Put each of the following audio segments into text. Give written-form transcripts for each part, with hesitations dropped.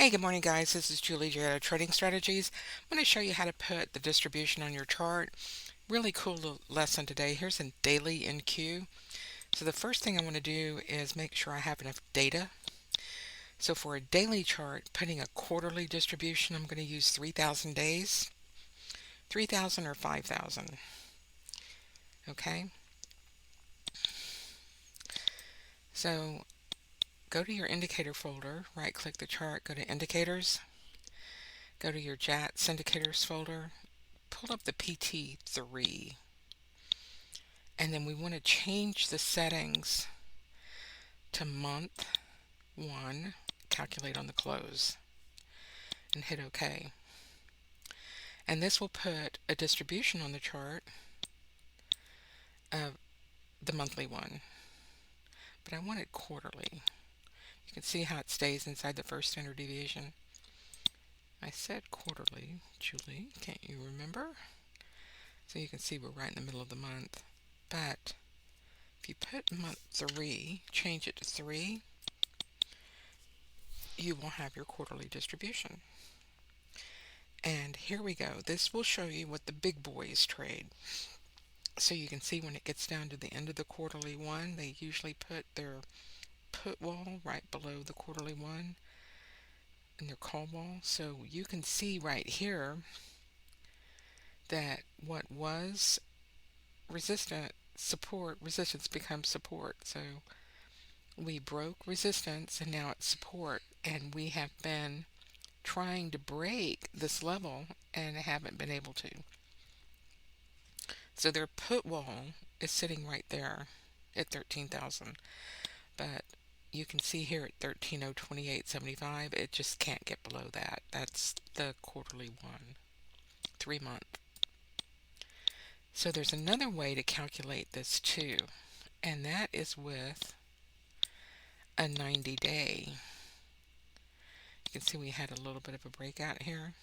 Hey, good morning, guys. This is Julie Jats Trading Strategies. I'm going to show you how to put the distribution on your chart. Really cool little lesson today. Here's a daily NQ. So the first thing I want to do is make sure I have enough data. So for a daily chart, putting a quarterly distribution, I'm going to use 3,000 days, 3,000 or 5,000. Okay. So go to your indicator folder, right click the chart, go to indicators, go to your Jats indicators folder, pull up the PT3. And then we want to change the settings to month 1, calculate on the close, and hit OK. And this will put a distribution on the chart of the monthly one. But I want it quarterly. You can see how it stays inside the first standard deviation. I said quarterly, Julie, can't you remember? So you can see we're right in the middle of the month. But if you put month 3, change it to 3, you will have your quarterly distribution. And here we go. This will show you what the big boys trade. So you can see when it gets down to the end of the quarterly one, they usually put their put wall right below the quarterly one and their call wall. So you can see right here that what was resistance becomes support. So we broke resistance and now it's support, and we have been trying to break this level and haven't been able to. So their put wall is sitting right there at 13,000, but you can see here at 13,028.75, it just can't get below that. That's the quarterly one, 3-month. So there's another way to calculate this too, and that is with a 90-day. You can see we had a little bit of a breakout here.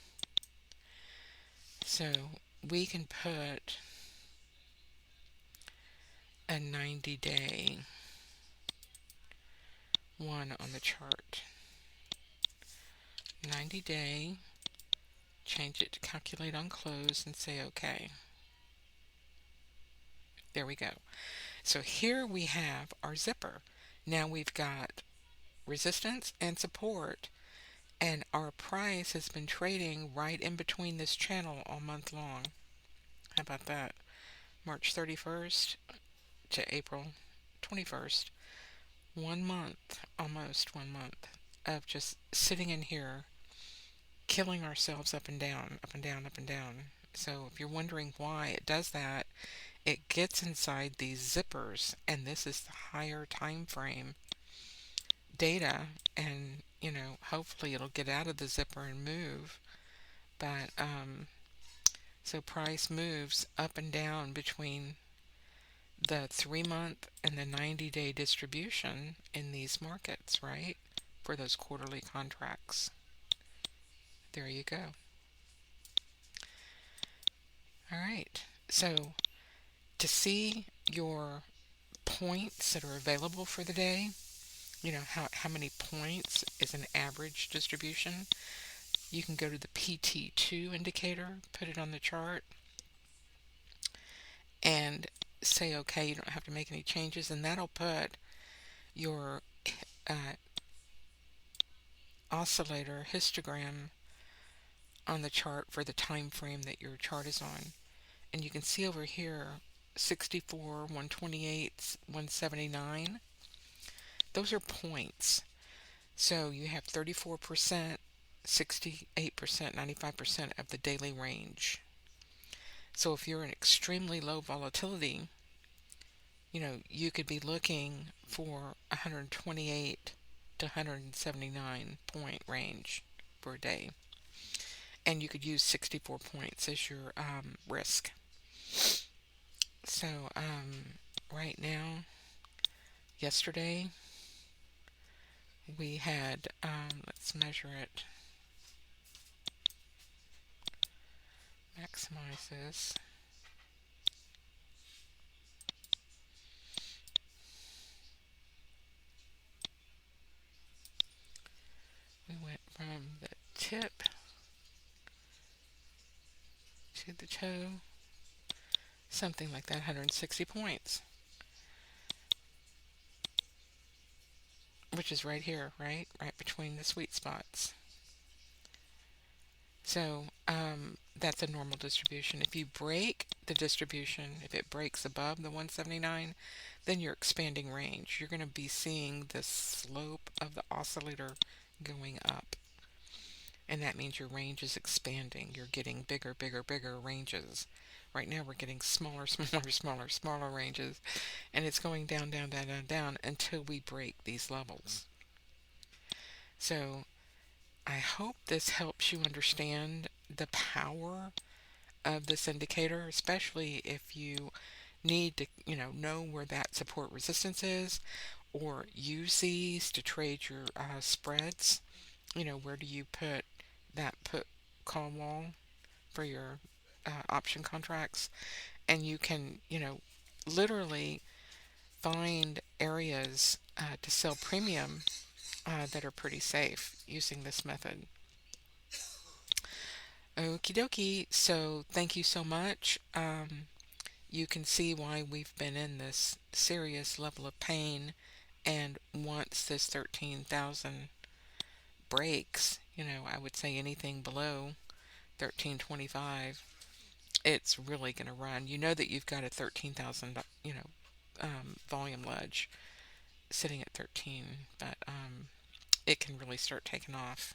So we can put a 90-day one on the chart. 90-day, change it to calculate on close and say OK. There we go. So here we have our zipper. Now we've got resistance and support, and our price has been trading right in between this channel all month long. How about that? March 31st to April 21st. 1 month, almost 1 month of just sitting in here, killing ourselves up and down, up and down, up and down. So if you're wondering why it does that, it gets inside these zippers, and this is the higher time frame data, and hopefully it'll get out of the zipper and move. But so price moves up and down between the 3-month and the 90-day distribution in these markets, right? For those quarterly contracts. There you go. All right. So to see your points that are available for the day, how many points is an average distribution, you can go to the PT2 indicator, put it on the chart, and say OK. You don't have to make any changes, and that'll put your oscillator histogram on the chart for the time frame that your chart is on. And you can see over here 64, 128, 179. Those are points. So you have 34%, 68%, 95% of the daily range. So if you're in extremely low volatility, you could be looking for 128 to 179 point range for a day. And you could use 64 points as your risk. So right now, yesterday, we had, let's measure it, maximize this. We went from tip to the toe, something like that, 160 points, which is right here, right? Right between the sweet spots. So that's a normal distribution. If you break the distribution, if it breaks above the 179, then you're expanding range. You're going to be seeing the slope of the oscillator going up. And that means your range is expanding. You're getting bigger, bigger, bigger ranges. Right now we're getting smaller, smaller, smaller, smaller ranges. And it's going down, down, down, down, down until we break these levels. So I hope this helps you understand the power of this indicator, especially if you need to, know where that support resistance is, or use these to trade your spreads. Where do you put that put call wall for your option contracts? And you can, literally find areas to sell premium that are pretty safe using this method. Okie dokie. So thank you so much. You can see why we've been in this serious level of pain. And once this 13,000 breaks, I would say anything below 1325, it's really going to run. You know that you've got a 13,000, volume ledge sitting at 13, but it can really start taking off.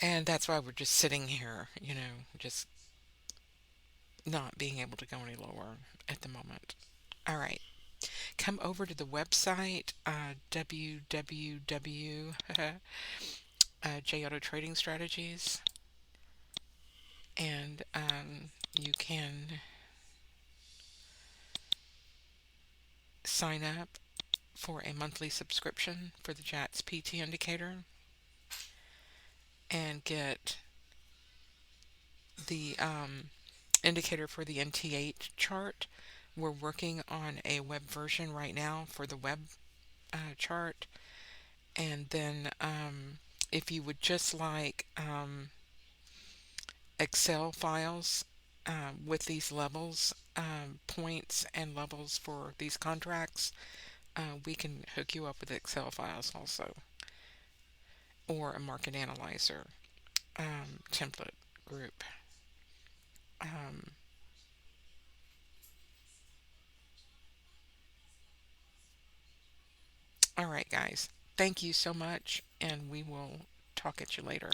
And that's why we're just sitting here, just not being able to go any lower at the moment. All right. Come over to the website, www. J Auto Trading Strategies, and you can sign up for a monthly subscription for the Jats PT indicator and get the indicator for the NT8 chart. We're working on a web version right now for the web chart. And then if you would just like Excel files with these levels, points and levels for these contracts, we can hook you up with Excel files also, or a market analyzer template group. Um, all right, guys. Thank you so much, and we will talk at you later.